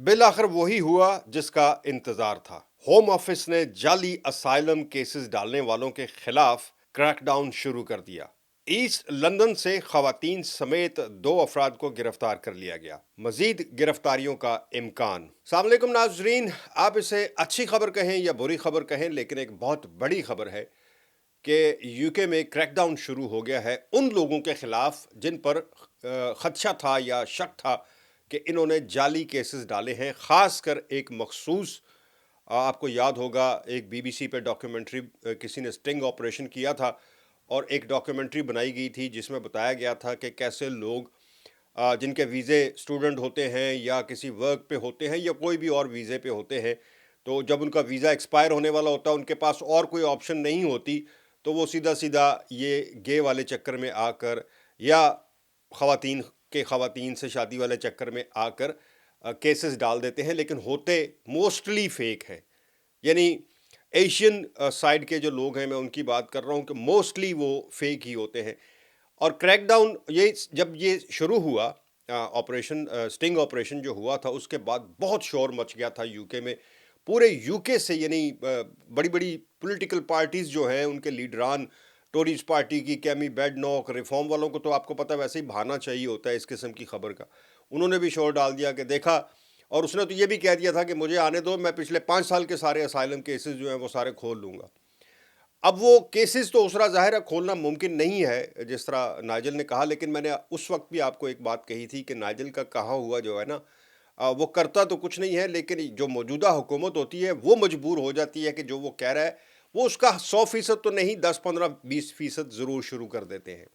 बिलाखिर वही हुआ जिसका इंतजार था। होम ऑफिस ने जाली असाइलम केसेस डालने वालों के खिलाफ क्रैकडाउन शुरू कर दिया। ईस्ट लंदन से खवातीन समेत 2 अफराद को गिरफ्तार कर लिया गया। मजीद गिरफ्तारियों का इम्कान। अस्सलाम वालेकुम नाजरीन, आप इसे अच्छी खबर कहें या बुरी खबर कहें, लेकिन एक बहुत बड़ी खबर है कि यूके में क्रैकडाउन शुरू हो गया है उन लोगों के खिलाफ जिन पर खदशा था या शक था कि इन्होंने जाली केसेस डाले हैं। ख़ासकर एक मखसूस, आपको याद होगा, एक बीबीसी पे डॉक्यूमेंट्री किसी ने स्टिंग ऑपरेशन किया था और एक डॉक्यूमेंट्री बनाई गई थी जिसमें बताया गया था कि कैसे लोग जिनके वीज़े स्टूडेंट होते हैं या किसी वर्क पे होते हैं या कोई भी और वीज़े पे होते हैं, तो जब उनका वीज़ा एक्सपायर होने वाला होता है, उनके पास और कोई ऑप्शन नहीं होती, तो वो सीधा सीधा ये गे वाले चक्कर में आकर या ख़वातीन ख़वातीन से शादी वाले चक्कर में आकर केसेस डाल देते हैं, लेकिन होते मोस्टली फेक हैं। यानी एशियन साइड के जो लोग हैं, मैं उनकी बात कर रहा हूँ कि मोस्टली वो फेक ही होते हैं। और क्रैकडाउन ये जब ये शुरू हुआ, ऑपरेशन स्टिंग ऑपरेशन जो हुआ था, उसके बाद बहुत शोर मच गया था यूके में। पूरे यूके से, यानी बड़ी बड़ी पॉलिटिकल पार्टीज़ जो हैं, उनके लीडरान, टोरीज पार्टी की कैमी बेडनॉक, रिफॉर्म वालों को तो आपको पता है वैसे ही बहाना चाहिए होता है इस किस्म की खबर का। उन्होंने भी शोर डाल दिया कि देखा, और उसने तो ये भी कह दिया था कि मुझे आने दो, मैं पिछले 5 साल के सारे असाइलम केसेस जो हैं वो सारे खोल लूँगा। अब वो केसेस तो उसरा ज़ाहिर है खोलना मुमकिन नहीं है जिस तरह नाइजल ने कहा, लेकिन मैंने उस वक्त भी आपको एक बात कही थी कि नाइजल का कहा हुआ जो है ना, वो करता तो कुछ नहीं है, लेकिन जो मौजूदा हुकूमत होती है वो मजबूर हो जाती है कि जो वो कह रहा है वो उसका 100% तो नहीं, 10, 15, 20% ज़रूर शुरू कर देते हैं।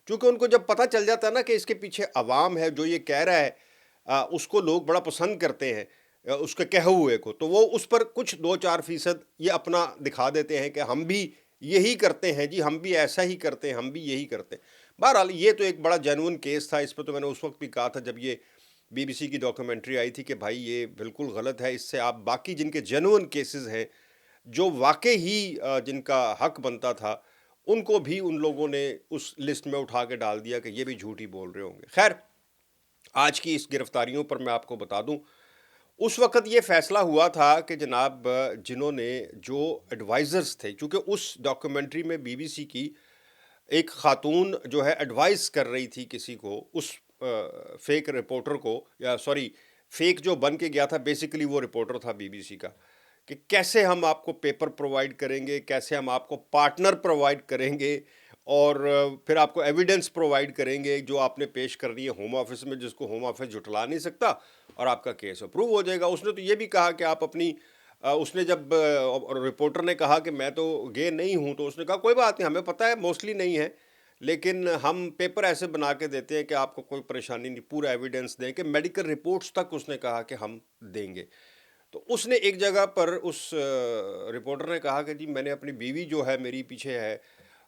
क्योंकि उनको जब पता चल जाता है ना कि इसके पीछे अवाम है, जो ये कह रहा है उसको लोग बड़ा पसंद करते हैं, उसके कहे हुए को, तो वो उस पर कुछ 2-4% ये अपना दिखा देते हैं कि हम भी यही करते हैं जी, हम भी ऐसा ही करते हैं, हम भी यही करते हैं। बहरहाल ये तो एक बड़ा जेन्युइन केस था। इस पर तो मैंने उस वक्त भी कहा था जब ये बीबीसी की डॉक्यूमेंट्री आई थी कि भाई ये बिल्कुल गलत है। इससे आप बाकी जिनके जेन्युइन केसेस हैं, जो वाकई ही जिनका हक बनता था, उनको भी उन लोगों ने उस लिस्ट में उठा के डाल दिया कि ये भी झूठ ही बोल रहे होंगे। खैर, आज की इस गिरफ्तारियों पर मैं आपको बता दूं, उस वक्त ये फैसला हुआ था कि जनाब, जिन्होंने जो एडवाइज़र्स थे, चूँकि उस डॉक्यूमेंट्री में बीबीसी की एक खातून जो है एडवाइस कर रही थी किसी को, उस फेक रिपोर्टर को, या सॉरी, फेक जो बन के गया था, बेसिकली वो रिपोर्टर था बीबीसी का, कि कैसे हम आपको पेपर प्रोवाइड करेंगे, कैसे हम आपको पार्टनर प्रोवाइड करेंगे, और फिर आपको एविडेंस प्रोवाइड करेंगे जो आपने पेश करनी है होम ऑफिस में, जिसको होम ऑफिस जुटला नहीं सकता, और आपका केस अप्रूव हो जाएगा। उसने तो ये भी कहा कि आप अपनी उसने जब रिपोर्टर ने कहा कि मैं तो गे नहीं हूँ, तो उसने कहा कोई बात नहीं, हमें पता है मोस्टली नहीं है, लेकिन हम पेपर ऐसे बना के देते हैं कि आपको कोई परेशानी नहीं, पूरा एविडेंस दें, कि मेडिकल रिपोर्ट्स तक उसने कहा कि हम देंगे। तो उसने एक जगह पर उस रिपोर्टर ने कहा कि जी मैंने अपनी बीवी जो है मेरी पीछे है,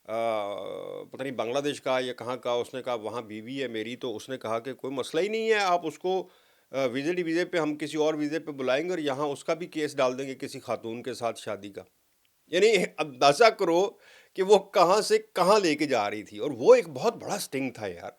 पता नहीं बांग्लादेश का या कहाँ का, उसने कहा वहाँ बीवी है मेरी, तो उसने कहा कि कोई मसला ही नहीं है, आप उसको विजिट वीज़े पे, हम किसी और वीज़े पे बुलाएंगे और यहाँ उसका भी केस डाल देंगे किसी खातून के साथ शादी का। यानी अंदाज़ा करो कि वो कहाँ से कहाँ लेके जा रही थी, और वो एक बहुत बड़ा स्टिंग था यार।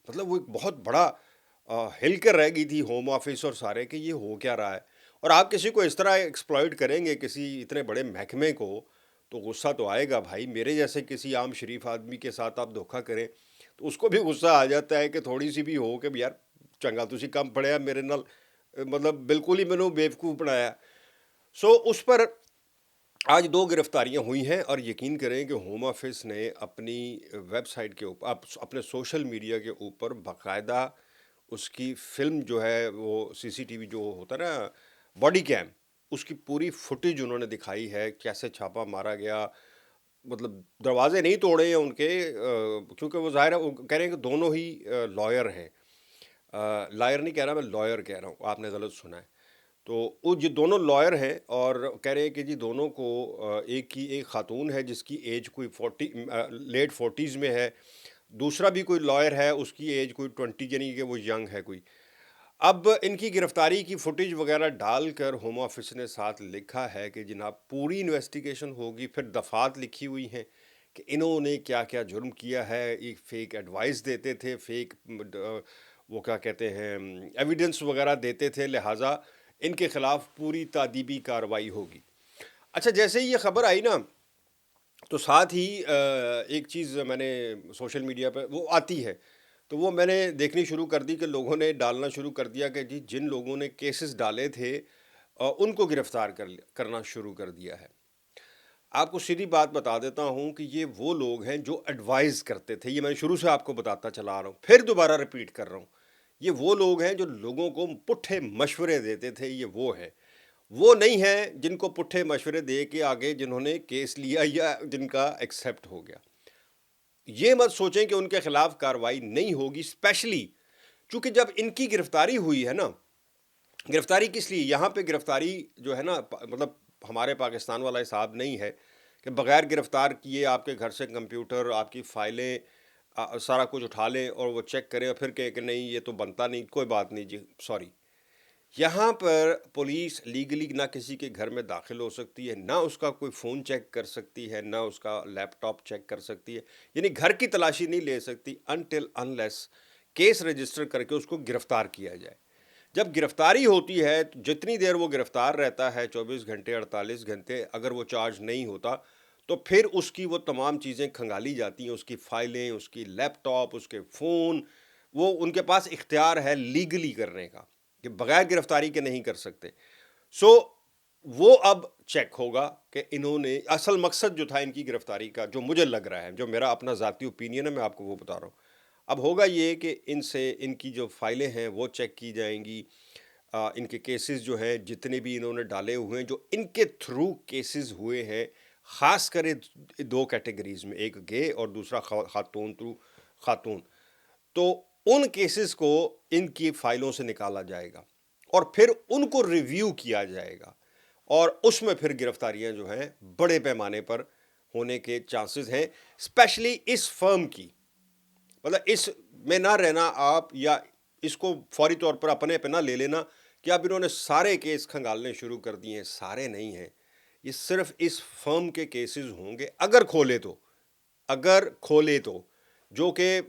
मतलब वो एक बहुत बड़ा हिल कर रह गई थी होम ऑफिस और सारे, कि ये हो क्या रहा है। और आप किसी को इस तरह एक्सप्लॉइट करेंगे, किसी इतने बड़े महकमे को, तो गुस्सा तो आएगा भाई। मेरे जैसे किसी आम शरीफ आदमी के साथ आप धोखा करें तो उसको भी गुस्सा आ जाता है कि थोड़ी सी भी हो कि यार चंगा तुसी कम पड़िया मेरे नाल, मतलब बिल्कुल ही मैंने बेवकूफ़ बनाया। सो उस पर आज 2 गिरफ्तारियां हुई हैं, और यकीन करें कि होम ऑफिस ने अपनी वेबसाइट के ऊपर, अपने सोशल मीडिया के ऊपर बाकायदा उसकी फिल्म जो है, वो सीसीटीवी जो होता है ना, बॉडी कैम, उसकी पूरी फुटेज उन्होंने दिखाई है, कैसे छापा मारा गया। मतलब दरवाजे नहीं तोड़े हैं उनके, क्योंकि वो ज़ाहिर है वो कह रहे हैं कि दोनों ही लॉयर हैं। लॉयर नहीं कह रहा मैं, लॉयर कह रहा हूँ, आपने गलत सुना है। तो वो जो दोनों लॉयर हैं और कह रहे हैं कि जी दोनों को, एक खातून है जिसकी एज कोई 40, लेट 40s में है, दूसरा भी कोई लॉयर है उसकी एज कोई 20, यानी कि वो यंग है कोई। अब इनकी गिरफ्तारी की फुटेज वगैरह डालकर होम ऑफिस ने साथ लिखा है कि जनाब पूरी इन्वेस्टिगेशन होगी, फिर दफ़ात लिखी हुई हैं कि इन्होंने क्या क्या जुर्म किया है। एक फ़ेक एडवाइस देते थे, फेक वो क्या कहते हैं, एविडेंस वगैरह देते थे, लिहाजा ان کے خلاف پوری تادیبی کارروائی ہوگی۔ اچھا، جیسے ہی یہ خبر آئی نا تو ساتھ ہی ایک چیز میں نے سوشل میڈیا پہ وہ آتی ہے تو وہ میں نے دیکھنی شروع کر دی کہ لوگوں نے ڈالنا شروع کر دیا کہ جی جن لوگوں نے کیسز ڈالے تھے ان کو گرفتار کرنا شروع کر دیا ہے۔ آپ کو سیدھی بات بتا دیتا ہوں کہ یہ وہ لوگ ہیں جو ایڈوائز کرتے تھے، یہ میں شروع سے آپ کو بتاتا چلا رہا ہوں، پھر دوبارہ ریپیٹ کر رہا ہوں، یہ وہ لوگ ہیں جو لوگوں کو پٹھے مشورے دیتے تھے، یہ وہ ہیں۔ وہ نہیں ہیں جن کو پٹھے مشورے دے کے آگے جنہوں نے کیس لیا یا جن کا ایکسیپٹ ہو گیا۔ یہ مت سوچیں کہ ان کے خلاف کارروائی نہیں ہوگی، اسپیشلی چونکہ جب ان کی گرفتاری ہوئی ہے نا، گرفتاری کس لیے یہاں پہ گرفتاری جو ہے نا مطلب ہمارے پاکستان والا حساب نہیں ہے کہ بغیر گرفتار کیے آپ کے گھر سے کمپیوٹر، آپ کی فائلیں، سارا کچھ اٹھا لیں اور وہ چیک کریں اور پھر کہے کہ نہیں یہ تو بنتا نہیں، کوئی بات نہیں جی سوری۔ یہاں پر پولیس لیگلی نہ کسی کے گھر میں داخل ہو سکتی ہے، نہ اس کا کوئی فون چیک کر سکتی ہے، نہ اس کا لیپ ٹاپ چیک کر سکتی ہے، یعنی گھر کی تلاشی نہیں لے سکتی انٹل انلیس کیس رجسٹر کر کے اس کو گرفتار کیا جائے۔ جب گرفتاری ہوتی ہے تو جتنی دیر وہ گرفتار رہتا ہے 24 گھنٹے 48 گھنٹے، اگر وہ چارج نہیں ہوتا تو پھر اس کی وہ تمام چیزیں کھنگالی جاتی ہیں، اس کی فائلیں، اس کی لیپ ٹاپ، اس کے فون، وہ ان کے پاس اختیار ہے لیگلی کرنے کا کہ بغیر گرفتاری کے نہیں کر سکتے۔ سو وہ اب چیک ہوگا کہ انہوں نے اصل مقصد جو تھا ان کی گرفتاری کا، جو مجھے لگ رہا ہے، جو میرا اپنا ذاتی اوپینین ہے، میں آپ کو وہ بتا رہا ہوں، اب ہوگا یہ کہ ان سے ان کی جو فائلیں ہیں وہ چیک کی جائیں گی، ان کے کیسز جو ہیں جتنے بھی انہوں نے ڈالے ہوئے ہیں، جو ان کے تھرو کیسز ہوئے ہیں، خاص کر دو کیٹیگریز میں، ایک گے اور دوسرا خاتون تھرو خاتون، تو ان کیسز کو ان کی فائلوں سے نکالا جائے گا اور پھر ان کو ریویو کیا جائے گا اور اس میں پھر گرفتاریاں جو ہیں بڑے پیمانے پر ہونے کے چانسز ہیں، اسپیشلی اس فرم کی، مطلب اس میں نہ رہنا آپ، یا اس کو فوری طور پر اپنے پہ نہ لے لینا کہ اب انہوں نے سارے کیس کھنگالنے شروع کر دیے ہیں، سارے نہیں ہیں، یہ صرف اس فرم کے کیسز ہوں گے اگر کھولے تو جو کہ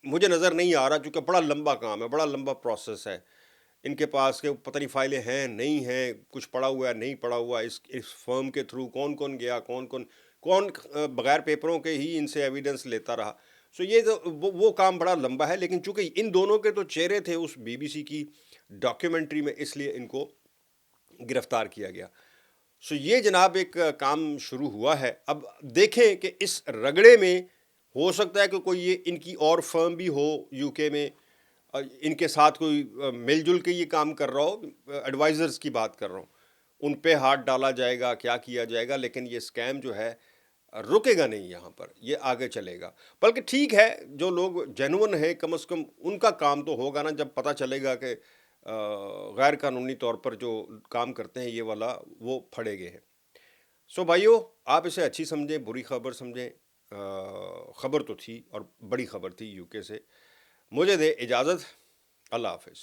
مجھے نظر نہیں آ رہا، چونکہ بڑا لمبا کام ہے، بڑا لمبا پروسیس ہے ان کے پاس کہ پتہ نہیں فائلیں ہیں نہیں ہیں، کچھ پڑا ہوا ہے نہیں پڑا ہوا، اس فرم کے تھرو کون کون گیا، کون بغیر پیپروں کے ہی ان سے ایویڈنس لیتا رہا۔ سو یہ تو وہ کام بڑا لمبا ہے، لیکن چونکہ ان دونوں کے تو چہرے تھے اس بی بی سی کی ڈاکیومنٹری میں، اس لیے ان کو گرفتار کیا گیا۔ سو یہ جناب ایک کام شروع ہوا ہے، اب دیکھیں کہ اس رگڑے میں ہو سکتا ہے کہ کوئی یہ ان کی اور فرم بھی ہو یو کے میں، ان کے ساتھ کوئی مل جل کے یہ کام کر رہا ہو، ایڈوائزرز کی بات کر رہا ہوں، ان پہ ہاتھ ڈالا جائے گا، کیا کیا جائے گا، لیکن یہ اسکیم جو ہے رکے گا نہیں، یہاں پر یہ آگے چلے گا۔ بلکہ ٹھیک ہے، جو لوگ جینون ہیں کم از کم ان کا کام تو ہوگا نا، جب پتہ چلے گا کہ غیر قانونی طور پر جو کام کرتے ہیں یہ والا وہ پھڑے گئے ہیں۔ سو بھائیو، آپ اسے اچھی سمجھیں بری خبر سمجھیں، خبر تو تھی اور بڑی خبر تھی یو کے سے۔ مجھے دے اجازت، اللہ حافظ۔